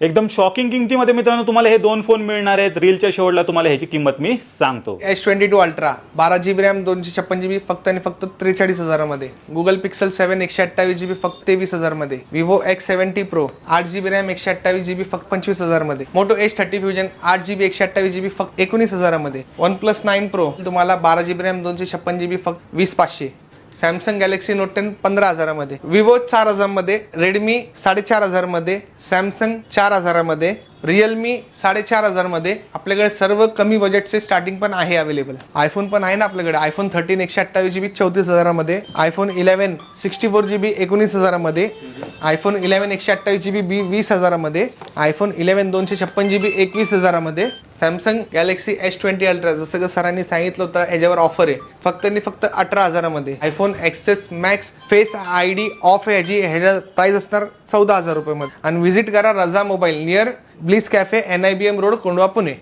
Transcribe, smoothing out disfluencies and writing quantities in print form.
एकदम शॉकिंग किमतीमध्ये मित्रांनो तुम्हाला हे दोन फोन मिळणार आहेत. रीलच्या शेवटला तुम्हाला ह्याची किंमत मी सांगतो. S22 ultra 12GB RAM 256GB फक्त आणि फक्त 43,000 मध्ये. गुगल पिक्सल 7 128GB फक्त 23,000 मध्ये. Vivo X70 Pro 8GB RAM 128GB फक्त 25,000 मध्ये. Motor H30 fusion 8GB 128GB फक्त 19,000 मध्ये. OnePlus 9 Pro तुम्हाला 12GB रॅम 256GB फक्त 20,500. सॅमसंग गॅलेक्सी नोट 10 15,000 मध्ये. विवो 4,000 मध्ये. रेडमी 4,500 मध्ये. सॅमसंग 4,000 मध्ये. रिअलमी 4,500 मध्ये. आपल्याकडे सर्व कमी बजेटचे स्टार्टिंग पण आहे अवेलेबल. आयफोन पण आहे ना आपल्याकडे. आयफोन 13 128GB 34,000 मध्ये. आयफोन 11 64GB 19,000 मध्ये. आयफोन 11 128GB 20,000 मध्ये. आयफोन 11 256GB 21,000 मध्ये. सॅमसंग गॅलेक्सी S20 अल्ट्रा जसं की सरांनी सांगितलं होतं ह्याच्यावर ऑफर आहे फक्त आणि फक्त 18,000 मध्ये. IPhone XS Max Face ID off आहे ह्याच्या प्राइस असणार 14,000 रुपये मध्ये. आणि व्हिजिट करा रजा mobile near bliss cafe NIBM road Kondhwa Pune.